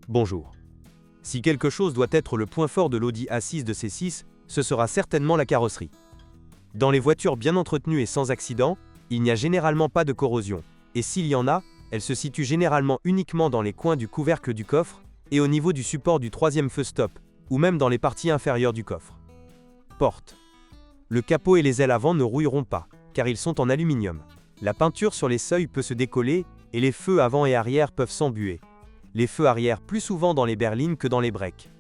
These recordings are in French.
Bonjour. Si quelque chose doit être le point fort de l'Audi A6 de C6, ce sera certainement la carrosserie. Dans les voitures bien entretenues et sans accident, il n'y a généralement pas de corrosion, et s'il y en a, elle se situe généralement uniquement dans les coins du couvercle du coffre et au niveau du support du troisième feu stop, ou même dans les parties inférieures du coffre. Porte. Le capot et les ailes avant ne rouilleront pas, car ils sont en aluminium. La peinture sur les seuils peut se décoller, et les feux avant et arrière peuvent s'embuer. Les feux arrière plus souvent dans les berlines que dans les breaks.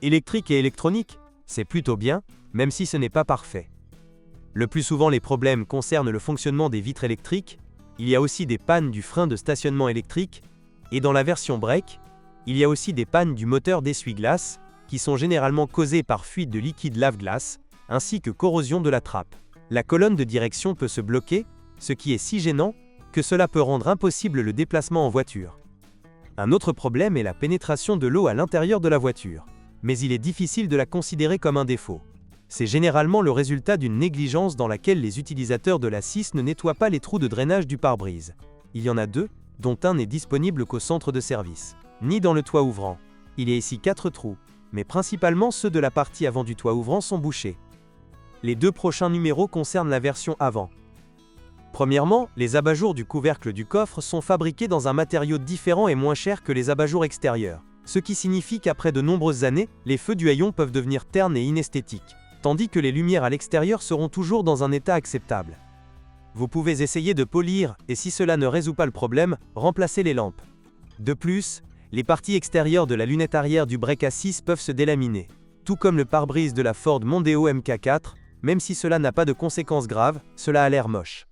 Électrique et électronique, c'est plutôt bien, même si ce n'est pas parfait. Le plus souvent les problèmes concernent le fonctionnement des vitres électriques, il y a aussi des pannes du frein de stationnement électrique, et dans la version break, il y a aussi des pannes du moteur d'essuie-glace, qui sont généralement causées par fuite de liquide lave-glace, ainsi que corrosion de la trappe. La colonne de direction peut se bloquer, ce qui est si gênant, que cela peut rendre impossible le déplacement en voiture. Un autre problème est la pénétration de l'eau à l'intérieur de la voiture, mais il est difficile de la considérer comme un défaut. C'est généralement le résultat d'une négligence dans laquelle les utilisateurs de l'A6 ne nettoient pas les trous de drainage du pare-brise. Il y en a deux, dont un n'est disponible qu'au centre de service, ni dans le toit ouvrant. Il y a ici 4 trous, mais principalement ceux de la partie avant du toit ouvrant sont bouchés. Les deux prochains numéros concernent la version avant. Premièrement, les abat-jours du couvercle du coffre sont fabriqués dans un matériau différent et moins cher que les abat-jours extérieurs, ce qui signifie qu'après de nombreuses années, les feux du haillon peuvent devenir ternes et inesthétiques, tandis que les lumières à l'extérieur seront toujours dans un état acceptable. Vous pouvez essayer de polir, et si cela ne résout pas le problème, remplacer les lampes. De plus, les parties extérieures de la lunette arrière du break A6 peuvent se délaminer, tout comme le pare-brise de la Ford Mondeo MK4, même si cela n'a pas de conséquences graves, cela a l'air moche.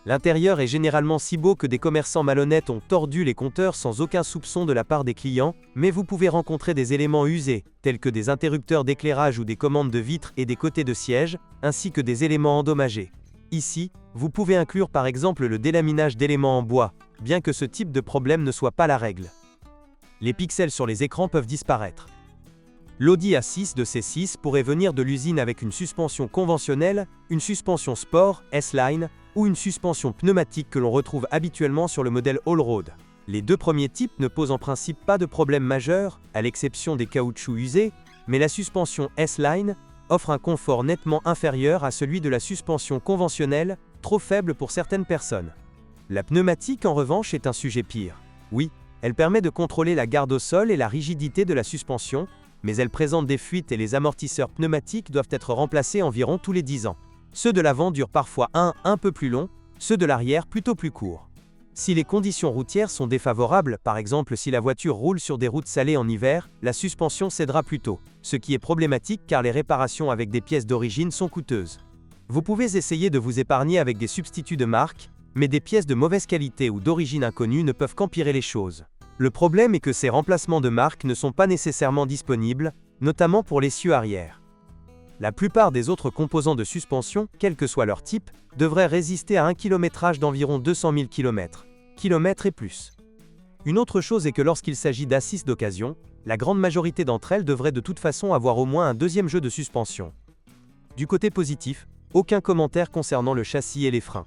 L'intérieur est généralement si beau que des commerçants malhonnêtes ont tordu les compteurs sans aucun soupçon de la part des clients, mais vous pouvez rencontrer des éléments usés, tels que des interrupteurs d'éclairage ou des commandes de vitres et des côtés de siège, ainsi que des éléments endommagés. Ici, vous pouvez inclure par exemple le délaminage d'éléments en bois, bien que ce type de problème ne soit pas la règle. Les pixels sur les écrans peuvent disparaître. L'Audi A6 de C6 pourrait venir de l'usine avec une suspension conventionnelle, une suspension sport, S-Line, ou une suspension pneumatique que l'on retrouve habituellement sur le modèle Allroad. Les deux premiers types ne posent en principe pas de problème majeur, à l'exception des caoutchoucs usés, mais la suspension S-Line offre un confort nettement inférieur à celui de la suspension conventionnelle, trop faible pour certaines personnes. La pneumatique en revanche est un sujet pire. Oui, elle permet de contrôler la garde au sol et la rigidité de la suspension, mais elle présente des fuites et les amortisseurs pneumatiques doivent être remplacés environ tous les 10 ans. Ceux de l'avant durent parfois un peu plus long, ceux de l'arrière plutôt plus courts. Si les conditions routières sont défavorables, par exemple si la voiture roule sur des routes salées en hiver, la suspension cédera plus tôt, ce qui est problématique car les réparations avec des pièces d'origine sont coûteuses. Vous pouvez essayer de vous épargner avec des substituts de marque, mais des pièces de mauvaise qualité ou d'origine inconnue ne peuvent qu'empirer les choses. Le problème est que ces remplacements de marque ne sont pas nécessairement disponibles, notamment pour l'essieu arrière. La plupart des autres composants de suspension, quel que soit leur type, devraient résister à un kilométrage d'environ 200 000 km et plus. Une autre chose est que lorsqu'il s'agit d'A6 d'occasion, la grande majorité d'entre elles devraient de toute façon avoir au moins un deuxième jeu de suspension. Du côté positif, aucun commentaire concernant le châssis et les freins.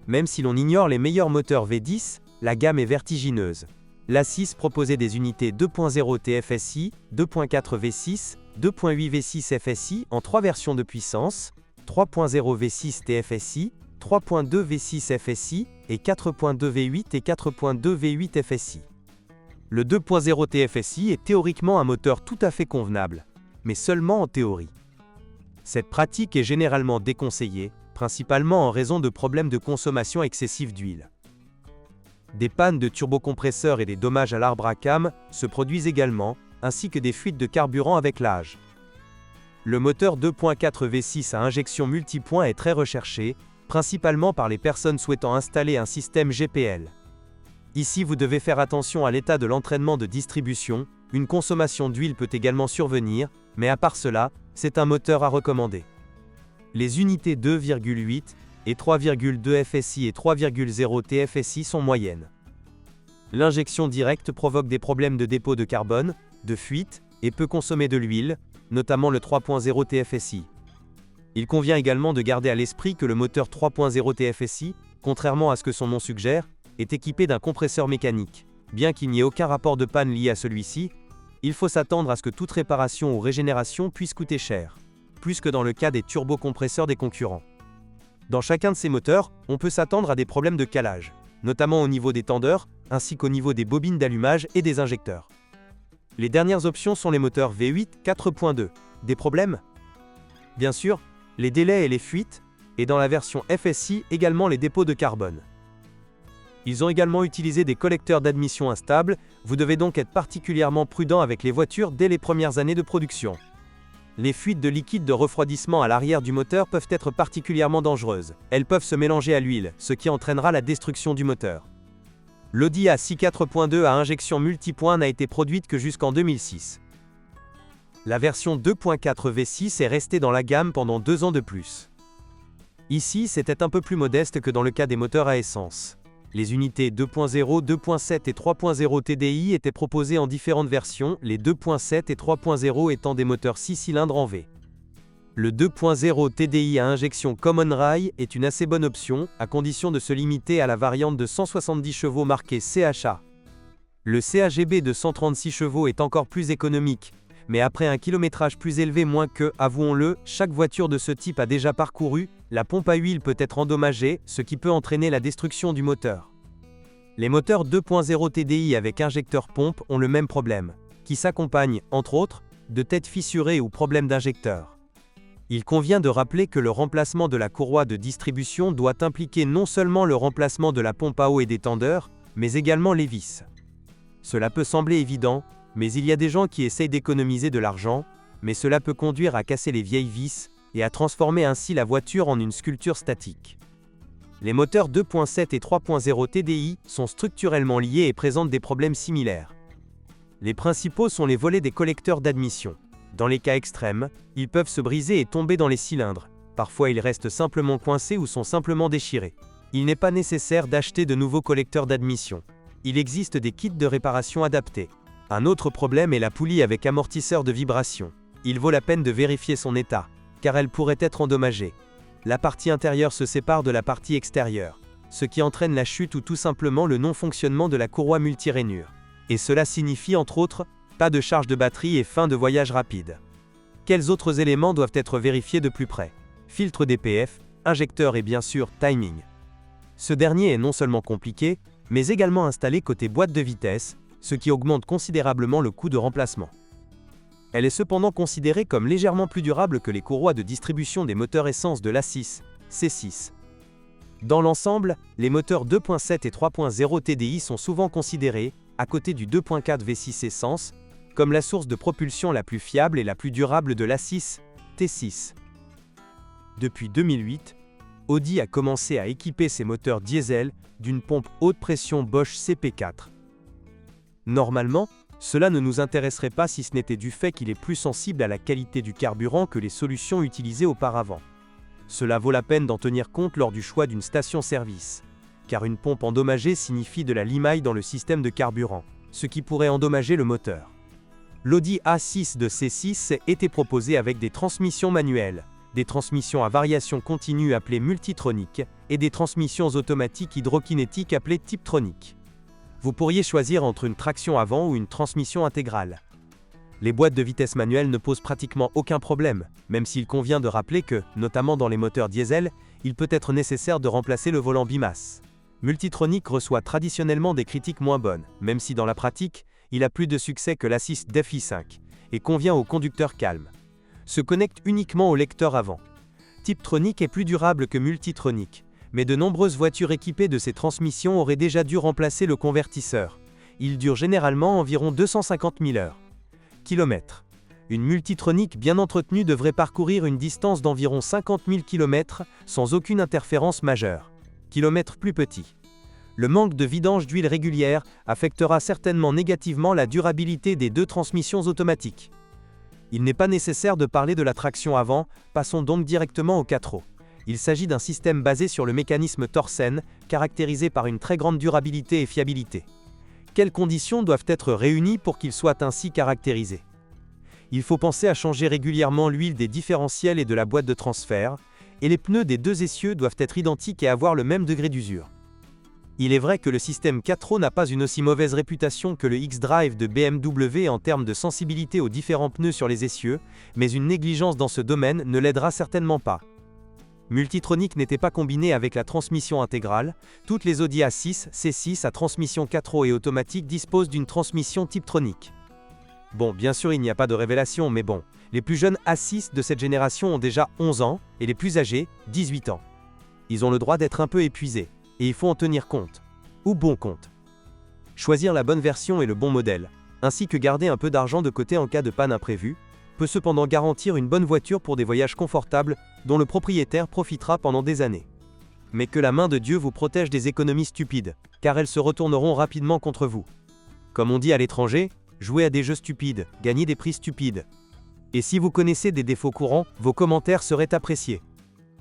Même si l'on ignore les meilleurs moteurs V10, la gamme est vertigineuse. L'A6 proposait des unités 2.0 TFSI, 2.4 V6, 2.8 V6 FSI en 3 versions de puissance, 3.0 V6 TFSI, 3.2 V6 FSI et 4.2 V8 et 4.2 V8 FSI. Le 2.0 TFSI est théoriquement un moteur tout à fait convenable, mais seulement en théorie. Cette pratique est généralement déconseillée, principalement en raison de problèmes de consommation excessive d'huile. Des pannes de turbocompresseurs et des dommages à l'arbre à cames se produisent également, ainsi que des fuites de carburant avec l'âge. Le moteur 2.4 V6 à injection multipoint est très recherché, principalement par les personnes souhaitant installer un système GPL. Ici vous devez faire attention à l'état de l'entraînement de distribution, une consommation d'huile peut également survenir, mais à part cela, c'est un moteur à recommander. Les unités 2,8 et 3,2 FSI et 3,0 TFSI sont moyennes. L'injection directe provoque des problèmes de dépôt de carbone, de fuite, et peut consommer de l'huile, notamment le 3.0 TFSI. Il convient également de garder à l'esprit que le moteur 3.0 TFSI, contrairement à ce que son nom suggère, est équipé d'un compresseur mécanique. Bien qu'il n'y ait aucun rapport de panne lié à celui-ci, il faut s'attendre à ce que toute réparation ou régénération puisse coûter cher, plus que dans le cas des turbocompresseurs des concurrents. Dans chacun de ces moteurs, on peut s'attendre à des problèmes de calage, notamment au niveau des tendeurs, ainsi qu'au niveau des bobines d'allumage et des injecteurs. Les dernières options sont les moteurs V8 4.2. Des problèmes? Bien sûr, les délais et les fuites, et dans la version FSI également les dépôts de carbone. Ils ont également utilisé des collecteurs d'admission instables, vous devez donc être particulièrement prudent avec les voitures dès les premières années de production. Les fuites de liquide de refroidissement à l'arrière du moteur peuvent être particulièrement dangereuses. Elles peuvent se mélanger à l'huile, ce qui entraînera la destruction du moteur. L'Audi A6 4.2 à injection multipoint n'a été produite que jusqu'en 2006. La version 2.4 V6 est restée dans la gamme pendant 2 ans de plus. Ici, c'était un peu plus modeste que dans le cas des moteurs à essence. Les unités 2.0, 2.7 et 3.0 TDI étaient proposées en différentes versions, les 2.7 et 3.0 étant des moteurs 6 cylindres en V. Le 2.0 TDI à injection Common Rail est une assez bonne option, à condition de se limiter à la variante de 170 chevaux marquée CHA. Le CAGB de 136 chevaux est encore plus économique, mais après un kilométrage plus élevé moins que, avouons-le, chaque voiture de ce type a déjà parcouru, la pompe à huile peut être endommagée, ce qui peut entraîner la destruction du moteur. Les moteurs 2.0 TDI avec injecteur pompe ont le même problème, qui s'accompagne, entre autres, de têtes fissurées ou problèmes d'injecteur. Il convient de rappeler que le remplacement de la courroie de distribution doit impliquer non seulement le remplacement de la pompe à eau et des tendeurs, mais également les vis. Cela peut sembler évident, mais il y a des gens qui essayent d'économiser de l'argent, mais cela peut conduire à casser les vieilles vis, et à transformer ainsi la voiture en une sculpture statique. Les moteurs 2.7 et 3.0 TDI sont structurellement liés et présentent des problèmes similaires. Les principaux sont les volets des collecteurs d'admission. Dans les cas extrêmes, ils peuvent se briser et tomber dans les cylindres. Parfois ils restent simplement coincés ou sont simplement déchirés. Il n'est pas nécessaire d'acheter de nouveaux collecteurs d'admission. Il existe des kits de réparation adaptés. Un autre problème est la poulie avec amortisseur de vibration. Il vaut la peine de vérifier son état, car elle pourrait être endommagée. La partie intérieure se sépare de la partie extérieure, ce qui entraîne la chute ou tout simplement le non-fonctionnement de la courroie multirainure. Et cela signifie entre autres, pas de charge de batterie et fin de voyage rapide. Quels autres éléments doivent être vérifiés de plus près? Filtre DPF, injecteur et bien sûr, timing. Ce dernier est non seulement compliqué, mais également installé côté boîte de vitesse, ce qui augmente considérablement le coût de remplacement. Elle est cependant considérée comme légèrement plus durable que les courroies de distribution des moteurs essence de l'A6, C6. Dans l'ensemble, les moteurs 2.7 et 3.0 TDI sont souvent considérés, à côté du 2.4 V6 essence, comme la source de propulsion la plus fiable et la plus durable de l'A6, T6. Depuis 2008, Audi a commencé à équiper ses moteurs diesel d'une pompe haute pression Bosch CP4. Normalement, cela ne nous intéresserait pas si ce n'était du fait qu'il est plus sensible à la qualité du carburant que les solutions utilisées auparavant. Cela vaut la peine d'en tenir compte lors du choix d'une station-service, car une pompe endommagée signifie de la limaille dans le système de carburant, ce qui pourrait endommager le moteur. L'Audi A6 de C6 était proposé avec des transmissions manuelles, des transmissions à variation continue appelées multitroniques, et des transmissions automatiques hydrokinétiques appelées Tiptronic. Vous pourriez choisir entre une traction avant ou une transmission intégrale. Les boîtes de vitesse manuelles ne posent pratiquement aucun problème, même s'il convient de rappeler que, notamment dans les moteurs diesel, il peut être nécessaire de remplacer le volant bimasse. Multitronic reçoit traditionnellement des critiques moins bonnes, même si dans la pratique, il a plus de succès que l'A6 DFI5, et convient aux conducteurs calmes. Se connecte uniquement au lecteur avant. Tiptronic est plus durable que Multitronic, mais de nombreuses voitures équipées de ces transmissions auraient déjà dû remplacer le convertisseur. Il dure généralement environ 250 000 heures. Kilomètres. Une Multitronic bien entretenue devrait parcourir une distance d'environ 50 000 km sans aucune interférence majeure. Kilomètres plus petits. Le manque de vidange d'huile régulière affectera certainement négativement la durabilité des deux transmissions automatiques. Il n'est pas nécessaire de parler de la traction avant, passons donc directement au 4 roues. Il s'agit d'un système basé sur le mécanisme Torsen, caractérisé par une très grande durabilité et fiabilité. Quelles conditions doivent être réunies pour qu'il soit ainsi caractérisé? Il faut penser à changer régulièrement l'huile des différentiels et de la boîte de transfert, et les pneus des deux essieux doivent être identiques et avoir le même degré d'usure. Il est vrai que le système 4 n'a pas une aussi mauvaise réputation que le X-Drive de BMW en termes de sensibilité aux différents pneus sur les essieux, mais une négligence dans ce domaine ne l'aidera certainement pas. Multitronic n'était pas combiné avec la transmission intégrale, toutes les Audi A6, C6 à transmission 4 et automatique disposent d'une transmission Tiptronic. Bon, bien sûr il n'y a pas de révélation, mais bon, les plus jeunes A6 de cette génération ont déjà 11 ans, et les plus âgés, 18 ans. Ils ont le droit d'être un peu épuisés, et il faut en tenir compte. Ou bon compte. Choisir la bonne version et le bon modèle, ainsi que garder un peu d'argent de côté en cas de panne imprévue, peut cependant garantir une bonne voiture pour des voyages confortables, dont le propriétaire profitera pendant des années. Mais que la main de Dieu vous protège des économies stupides, car elles se retourneront rapidement contre vous. Comme on dit à l'étranger, jouez à des jeux stupides, gagnez des prix stupides. Et si vous connaissez des défauts courants, vos commentaires seraient appréciés.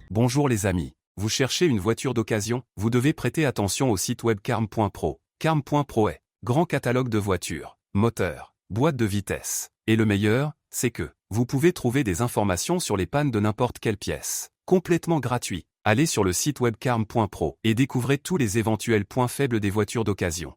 Bonjour les amis. Vous cherchez une voiture d'occasion? Vous devez prêter attention au site web carm.pro. Carm.pro est grand catalogue de voitures, moteurs, boîtes de vitesse. Et le meilleur, c'est que vous pouvez trouver des informations sur les pannes de n'importe quelle pièce. Complètement gratuit. Allez sur le site web carm.pro et découvrez tous les éventuels points faibles des voitures d'occasion.